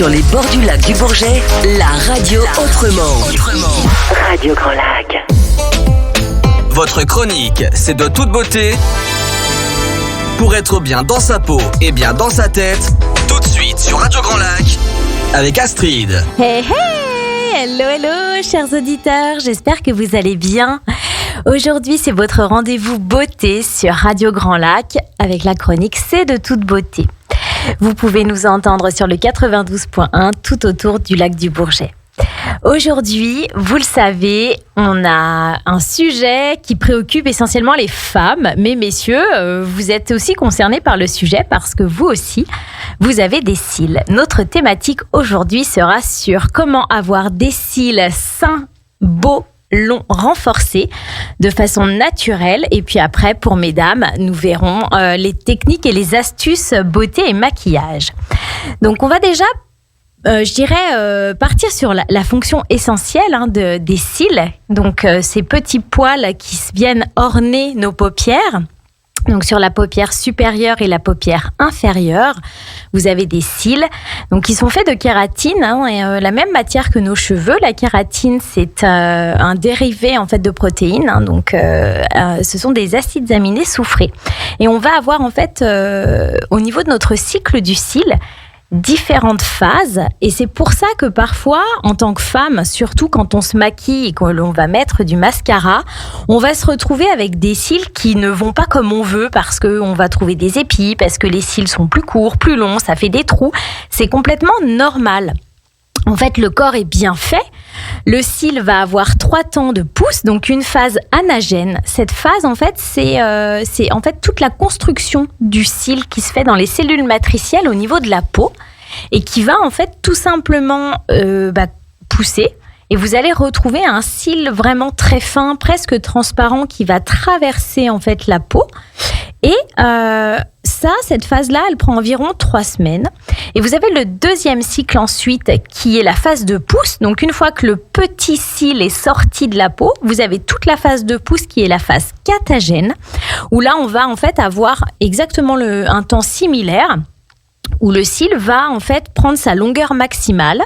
Sur les bords du lac du Bourget, la radio autrement. Radio Grand Lac. Votre chronique, c'est de toute beauté. Pour être bien dans sa peau et bien dans sa tête, tout de suite sur Radio Grand Lac, avec Astrid. Hey hey, hello chers auditeurs, j'espère que vous allez bien. Aujourd'hui, c'est votre rendez-vous beauté sur Radio Grand Lac avec la chronique C'est de toute beauté. Vous pouvez nous entendre sur le 92.1 tout autour du lac du Bourget. Aujourd'hui, vous le savez, on a un sujet qui préoccupe essentiellement les femmes. Mais messieurs, vous êtes aussi concernés par le sujet parce que vous aussi, vous avez des cils. Notre thématique aujourd'hui sera sur comment avoir des cils sains, beaux, longs, renforcés de façon naturelle. Et puis après, pour mesdames, nous verrons les techniques et les astuces beauté et maquillage. Donc on va déjà partir sur la fonction essentielle des cils. Donc, ces petits poils qui viennent orner nos paupières. Donc, sur la paupière supérieure et la paupière inférieure, vous avez des cils. Donc, qui sont faits de kératine, et la même matière que nos cheveux. La kératine, c'est un dérivé en fait de protéines. Donc, ce sont des acides aminés soufrés. Et on va avoir en fait, au niveau de notre cycle du cil, différentes phases, et c'est pour ça que parfois, en tant que femme, surtout quand on se maquille et que l'on va mettre du mascara, on va se retrouver avec des cils qui ne vont pas comme on veut parce qu'on va trouver des épis, parce que les cils sont plus courts, plus longs, ça fait des trous. C'est complètement normal. En fait, le corps est bien fait. Le cil va avoir 3 temps de pousse, donc une phase anagène. Cette phase, en fait, c'est en fait toute la construction du cil qui se fait dans les cellules matricielles au niveau de la peau et qui va en fait tout simplement pousser. Et vous allez retrouver un cil vraiment très fin, presque transparent, qui va traverser en fait la peau. Et cette phase-là, elle prend environ 3 semaines. Et vous avez le deuxième cycle ensuite, qui est la phase de pousse. Donc, une fois que le petit cil est sorti de la peau, vous avez toute la phase de pousse qui est la phase catagène, où là, on va en fait avoir exactement un temps similaire, où le cil va en fait prendre sa longueur maximale.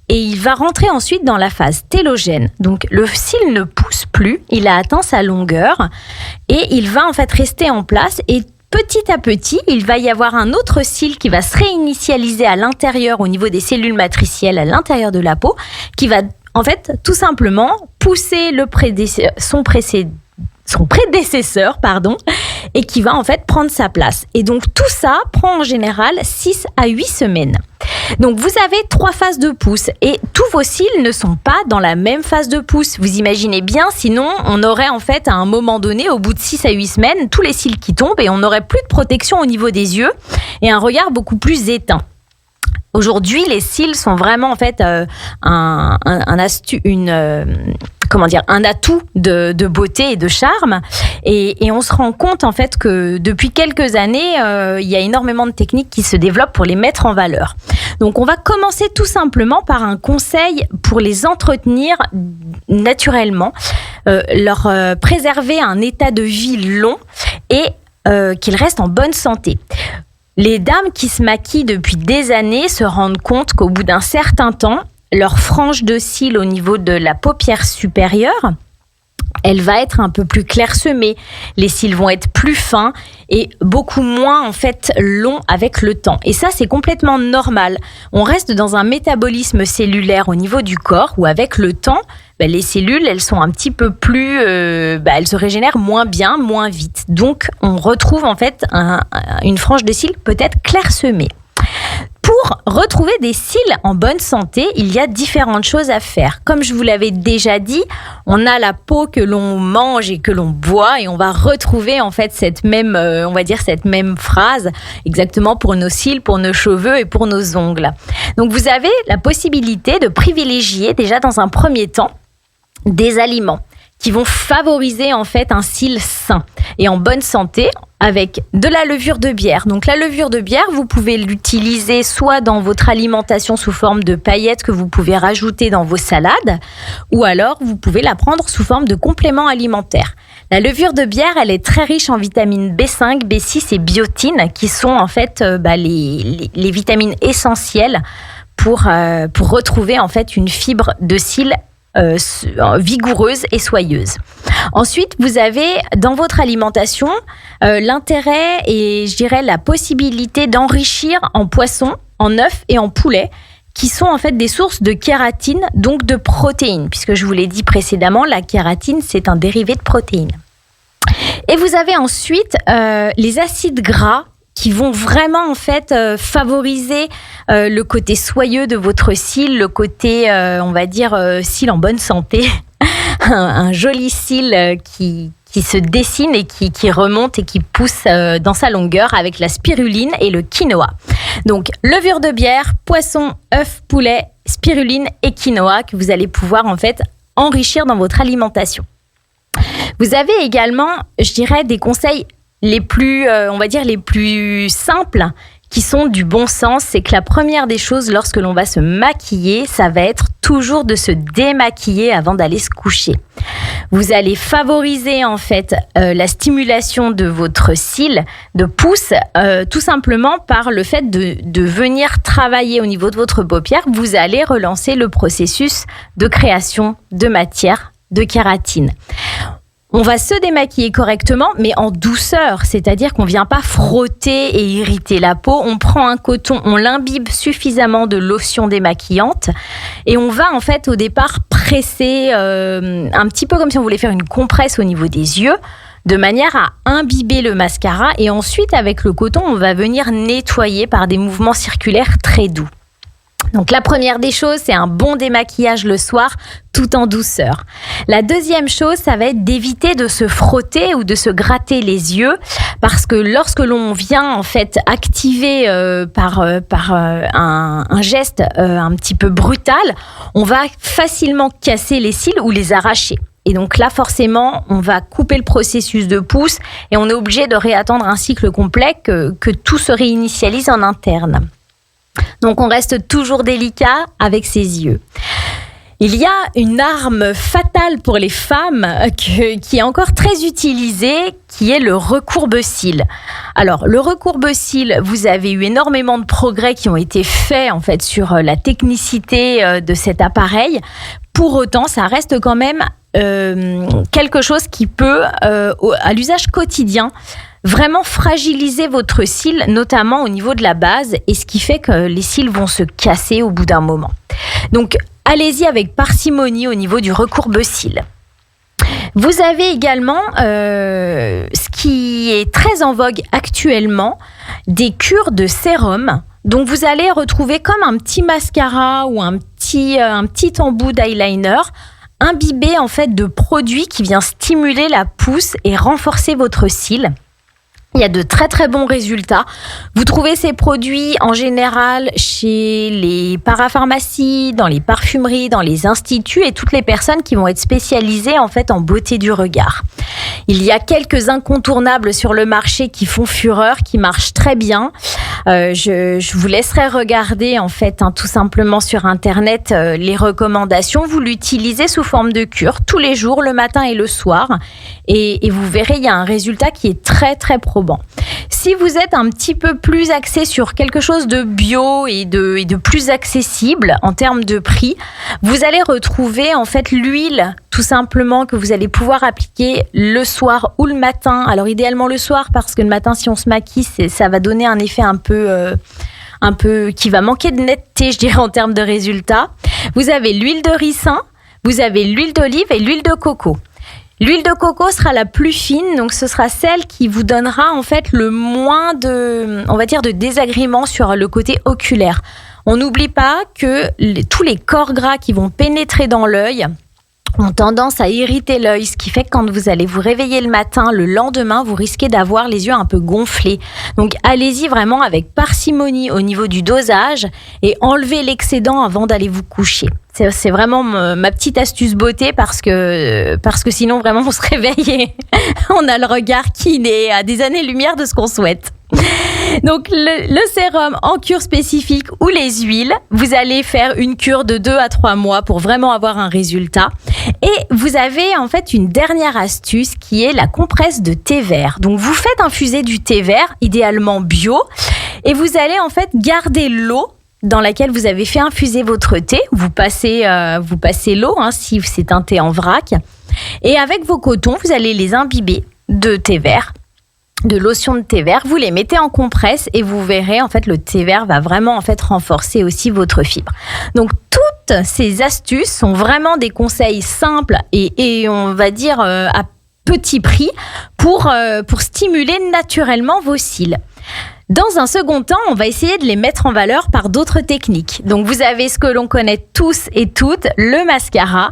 Et il va rentrer ensuite dans la phase télogène. Donc, le cil ne pousse plus, il a atteint sa longueur et il va en fait rester en place. Et petit à petit, il va y avoir un autre cil qui va se réinitialiser à l'intérieur, au niveau des cellules matricielles, à l'intérieur de la peau, qui va en fait tout simplement pousser son prédécesseur, et qui va en fait prendre sa place. Et donc tout ça prend en général 6 à 8 semaines. Donc vous avez 3 phases de pousse et tous vos cils ne sont pas dans la même phase de pousse. Vous imaginez bien, sinon on aurait en fait à un moment donné, au bout de 6 à 8 semaines, tous les cils qui tombent et on n'aurait plus de protection au niveau des yeux et un regard beaucoup plus éteint. Aujourd'hui, les cils sont vraiment en fait un atout de beauté et de charme. Et on se rend compte en fait que depuis quelques années, il y a énormément de techniques qui se développent pour les mettre en valeur. Donc, on va commencer tout simplement par un conseil pour les entretenir naturellement, leur préserver un état de vie long et qu'ils restent en bonne santé. Les dames qui se maquillent depuis des années se rendent compte qu'au bout d'un certain temps, leur frange de cils au niveau de la paupière supérieure, elle va être un peu plus clairsemée. Les cils vont être plus fins et beaucoup moins en fait longs avec le temps. Et ça, c'est complètement normal. On reste dans un métabolisme cellulaire au niveau du corps où avec le temps, les cellules, elles sont un petit peu plus... elles se régénèrent moins bien, moins vite. Donc, on retrouve en fait une frange de cils peut-être clairsemée. Pour retrouver des cils en bonne santé, il y a différentes choses à faire. Comme je vous l'avais déjà dit, on a la peau que l'on mange et que l'on boit et on va retrouver en fait cette même phrase exactement pour nos cils, pour nos cheveux et pour nos ongles. Donc vous avez la possibilité de privilégier déjà dans un premier temps des aliments qui vont favoriser en fait un cil sain et en bonne santé avec de la levure de bière. Donc la levure de bière, vous pouvez l'utiliser soit dans votre alimentation sous forme de paillettes que vous pouvez rajouter dans vos salades, ou alors vous pouvez la prendre sous forme de complément alimentaire. La levure de bière, elle est très riche en vitamines B5, B6 et biotine, qui sont en fait les vitamines essentielles pour retrouver en fait une fibre de cils vigoureuse et soyeuse. Ensuite, vous avez dans votre alimentation l'intérêt et je dirais la possibilité d'enrichir en poisson, en œufs et en poulet, qui sont en fait des sources de kératine, donc de protéines, puisque je vous l'ai dit précédemment, la kératine, c'est un dérivé de protéines. Et vous avez ensuite les acides gras qui vont vraiment en fait favoriser le côté soyeux de votre cil, le côté, on va dire, cil en bonne santé, un joli cil qui se dessine et qui remonte et qui pousse dans sa longueur avec la spiruline et le quinoa. Donc, levure de bière, poisson, œuf, poulet, spiruline et quinoa que vous allez pouvoir en fait enrichir dans votre alimentation. Vous avez également, je dirais, des conseils les plus, on va dire, les plus simples qui sont du bon sens. C'est que la première des choses lorsque l'on va se maquiller, ça va être toujours de se démaquiller avant d'aller se coucher. Vous allez favoriser en fait la stimulation de votre cil, de pouce, tout simplement par le fait de venir travailler au niveau de votre paupière. Vous allez relancer le processus de création de matière, de kératine. On va se démaquiller correctement, mais en douceur, c'est-à-dire qu'on ne vient pas frotter et irriter la peau. On prend un coton, on l'imbibe suffisamment de lotion démaquillante et on va en fait au départ presser un petit peu comme si on voulait faire une compresse au niveau des yeux, de manière à imbiber le mascara et ensuite avec le coton, on va venir nettoyer par des mouvements circulaires très doux. Donc la première des choses, c'est un bon démaquillage le soir, tout en douceur. La deuxième chose, ça va être d'éviter de se frotter ou de se gratter les yeux, parce que lorsque l'on vient en fait activer par un geste un petit peu brutal, on va facilement casser les cils ou les arracher. Et donc là, forcément, on va couper le processus de pousse et on est obligé de réattendre un cycle complet que tout se réinitialise en interne. Donc on reste toujours délicat avec ses yeux. Il y a une arme fatale pour les femmes qui est encore très utilisée, qui est le recourbe-cils. Alors le recourbe-cils, vous avez eu énormément de progrès qui ont été faits en fait sur la technicité de cet appareil. Pour autant, ça reste quand même quelque chose qui peut, à l'usage quotidien, vraiment fragiliser votre cil, notamment au niveau de la base, et ce qui fait que les cils vont se casser au bout d'un moment. Donc, allez-y avec parcimonie au niveau du recourbe-cils. Vous avez également, ce qui est très en vogue actuellement, des cures de sérum. Donc, vous allez retrouver comme un petit mascara ou un petit embout d'eyeliner, imbibé en fait de produits qui vient stimuler la pousse et renforcer votre cil. Il y a de très très bons résultats. Vous trouvez ces produits en général chez les parapharmacies, dans les parfumeries, dans les instituts et toutes les personnes qui vont être spécialisées en fait en beauté du regard. Il y a quelques incontournables sur le marché qui font fureur, qui marchent très bien. Je vous laisserai regarder en fait tout simplement sur internet les recommandations. Vous l'utilisez sous forme de cure tous les jours, le matin et le soir, et vous verrez il y a un résultat qui est très très probant. Si vous êtes un petit peu plus axé sur quelque chose de bio et de plus accessible en termes de prix, vous allez retrouver en fait l'huile tout simplement que vous allez pouvoir appliquer le soir ou le matin. Alors idéalement le soir parce que le matin si on se maquille, ça va donner un effet un peu qui va manquer de netteté, je dirais, en termes de résultats. Vous avez l'huile de ricin, vous avez l'huile d'olive et l'huile de coco. L'huile de coco sera la plus fine, donc ce sera celle qui vous donnera en fait le moins de désagréments sur le côté oculaire. On n'oublie pas que tous les corps gras qui vont pénétrer dans l'œil ont tendance à irriter l'œil, ce qui fait que quand vous allez vous réveiller le matin, le lendemain, vous risquez d'avoir les yeux un peu gonflés. Donc allez-y vraiment avec parcimonie au niveau du dosage et enlevez l'excédent avant d'aller vous coucher. C'est vraiment ma petite astuce beauté parce que sinon vraiment on se réveille et on a le regard qui est à des années-lumière de ce qu'on souhaite. Donc le sérum en cure spécifique ou les huiles, vous allez faire une cure de 2 à 3 mois pour vraiment avoir un résultat. Et vous avez en fait une dernière astuce qui est la compresse de thé vert. Donc vous faites infuser du thé vert, idéalement bio, et vous allez en fait garder l'eau dans laquelle vous avez fait infuser votre thé. Vous passez l'eau, si c'est un thé en vrac. Et avec vos cotons, vous allez les imbiber de thé vert, de lotion de thé vert. Vous les mettez en compresse et vous verrez, en fait, le thé vert va vraiment, en fait, renforcer aussi votre fibre. Donc, toutes ces astuces sont vraiment des conseils simples et on va dire à petit prix pour stimuler naturellement vos cils. Dans un second temps, on va essayer de les mettre en valeur par d'autres techniques. Donc, vous avez ce que l'on connaît tous et toutes, le mascara.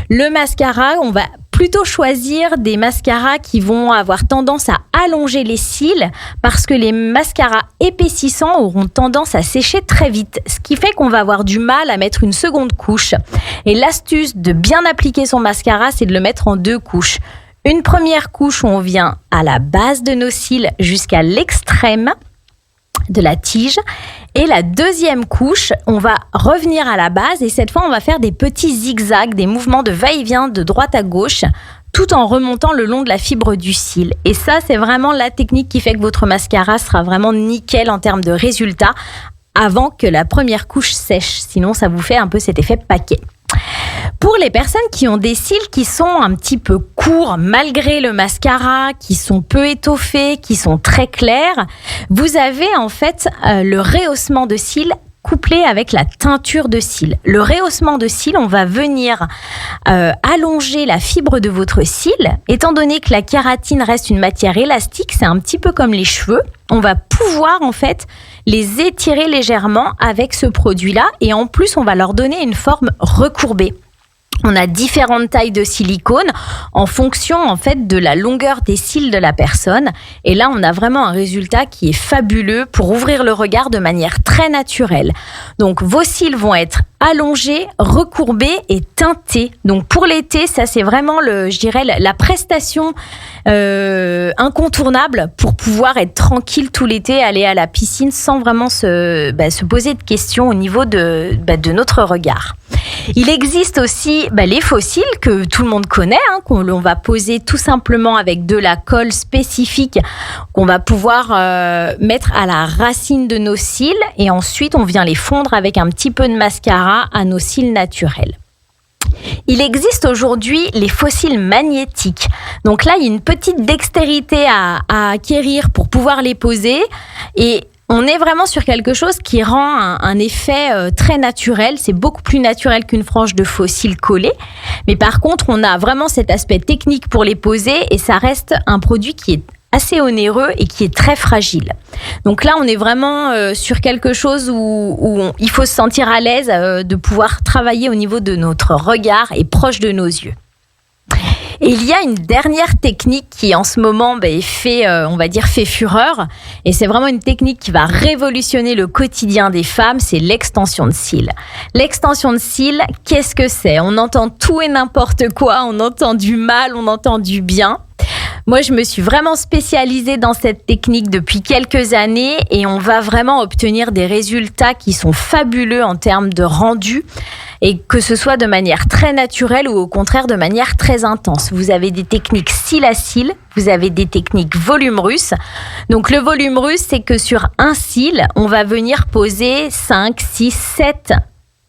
Le mascara, on va plutôt choisir des mascaras qui vont avoir tendance à allonger les cils parce que les mascaras épaississants auront tendance à sécher très vite, ce qui fait qu'on va avoir du mal à mettre une seconde couche. Et l'astuce de bien appliquer son mascara, c'est de le mettre en 2 couches. Une première couche où on vient à la base de nos cils jusqu'à l'extrême de la tige. Et la deuxième couche, on va revenir à la base et cette fois, on va faire des petits zigzags, des mouvements de va-et-vient de droite à gauche, tout en remontant le long de la fibre du cil. Et ça, c'est vraiment la technique qui fait que votre mascara sera vraiment nickel en termes de résultats avant que la première couche sèche. Sinon, ça vous fait un peu cet effet paquet. Pour les personnes qui ont des cils qui sont un petit peu courts malgré le mascara, qui sont peu étoffés, qui sont très clairs, vous avez en fait le rehaussement de cils couplé avec la teinture de cils. Le rehaussement de cils, on va venir allonger la fibre de votre cil. Étant donné que la kératine reste une matière élastique, c'est un petit peu comme les cheveux. On va pouvoir en fait les étirer légèrement avec ce produit-là et en plus, on va leur donner une forme recourbée. On a différentes tailles de silicone en fonction en fait de la longueur des cils de la personne. Et là, on a vraiment un résultat qui est fabuleux pour ouvrir le regard de manière très naturelle. Donc, vos cils vont être allongés, recourbés et teintés. Donc, pour l'été, ça c'est vraiment la prestation incontournable pour pouvoir être tranquille tout l'été, aller à la piscine sans vraiment se poser de questions au niveau de notre regard. Il existe aussi les faux cils que tout le monde connaît, qu'on va poser tout simplement avec de la colle spécifique qu'on va pouvoir mettre à la racine de nos cils et ensuite on vient les fondre avec un petit peu de mascara à nos cils naturels. Il existe aujourd'hui les faux cils magnétiques. Donc là, il y a une petite dextérité à acquérir pour pouvoir les poser et on est vraiment sur quelque chose qui rend un effet très naturel. C'est beaucoup plus naturel qu'une frange de faux cils collés. Mais par contre, on a vraiment cet aspect technique pour les poser et ça reste un produit qui est assez onéreux et qui est très fragile. Donc là, on est vraiment sur quelque chose où il faut se sentir à l'aise de pouvoir travailler au niveau de notre regard et proche de nos yeux. Et il y a une dernière technique qui en ce moment fait fureur et c'est vraiment une technique qui va révolutionner le quotidien des femmes, c'est l'extension de cils. L'extension de cils, qu'est-ce que c'est ? On entend tout et n'importe quoi, on entend du mal, on entend du bien. Moi, je me suis vraiment spécialisée dans cette technique depuis quelques années et on va vraiment obtenir des résultats qui sont fabuleux en termes de rendu et que ce soit de manière très naturelle ou au contraire de manière très intense. Vous avez des techniques cil à cil, vous avez des techniques volume russe. Donc, le volume russe, c'est que sur un cil, on va venir poser 5, 6, 7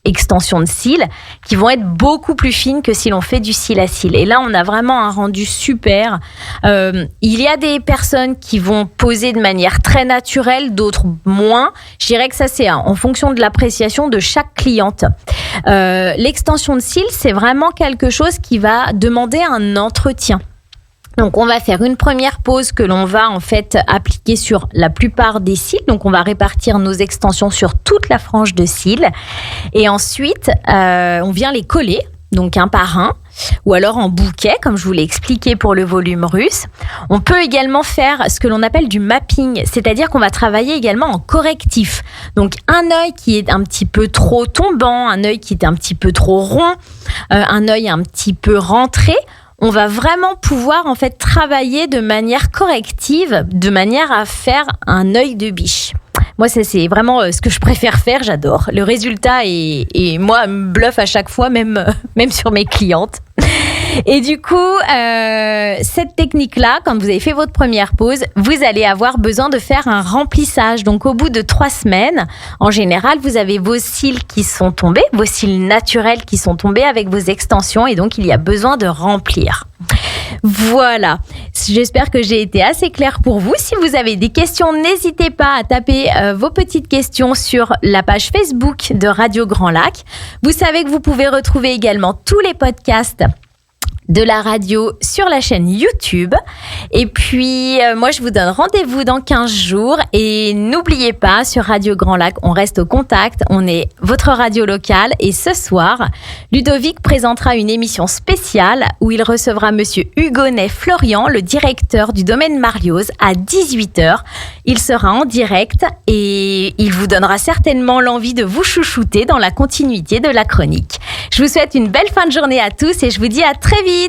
extensions de cils qui vont être beaucoup plus fines que si l'on fait du cil à cil. Et là, on a vraiment un rendu super. Il y a des personnes qui vont poser de manière très naturelle, d'autres moins. Je dirais que ça, c'est en fonction de l'appréciation de chaque cliente. L'extension de cils, c'est vraiment quelque chose qui va demander un entretien. Donc, on va faire une première pose que l'on va en fait appliquer sur la plupart des cils. Donc, on va répartir nos extensions sur toute la frange de cils. Et ensuite, on vient les coller, donc un par un, ou alors en bouquet, comme je vous l'ai expliqué pour le volume russe. On peut également faire ce que l'on appelle du mapping, c'est-à-dire qu'on va travailler également en correctif. Donc, un œil qui est un petit peu trop tombant, un œil qui est un petit peu trop rond, un œil un petit peu rentré. On va vraiment pouvoir en fait travailler de manière corrective, de manière à faire un œil de biche. Moi, ça, c'est vraiment ce que je préfère faire, j'adore. Le résultat et moi me bluffe à chaque fois, même sur mes clientes. Et du coup, cette technique-là, quand vous avez fait votre première pause, vous allez avoir besoin de faire un remplissage. Donc, au bout de 3 semaines, en général, vous avez vos cils qui sont tombés, vos cils naturels qui sont tombés avec vos extensions et donc il y a besoin de remplir. Voilà, j'espère que j'ai été assez claire pour vous. Si vous avez des questions, n'hésitez pas à taper vos petites questions sur la page Facebook de Radio Grand Lac. Vous savez que vous pouvez retrouver également tous les podcasts de la radio sur la chaîne YouTube. Et puis, moi, je vous donne rendez-vous dans 15 jours. Et n'oubliez pas, sur Radio Grand Lac, on reste au contact. On est votre radio locale. Et ce soir, Ludovic présentera une émission spéciale où il recevra monsieur Hugonnet-Florian, le directeur du domaine Marlioz, à 18h. Il sera en direct et il vous donnera certainement l'envie de vous chouchouter dans la continuité de la chronique. Je vous souhaite une belle fin de journée à tous et je vous dis à très vite.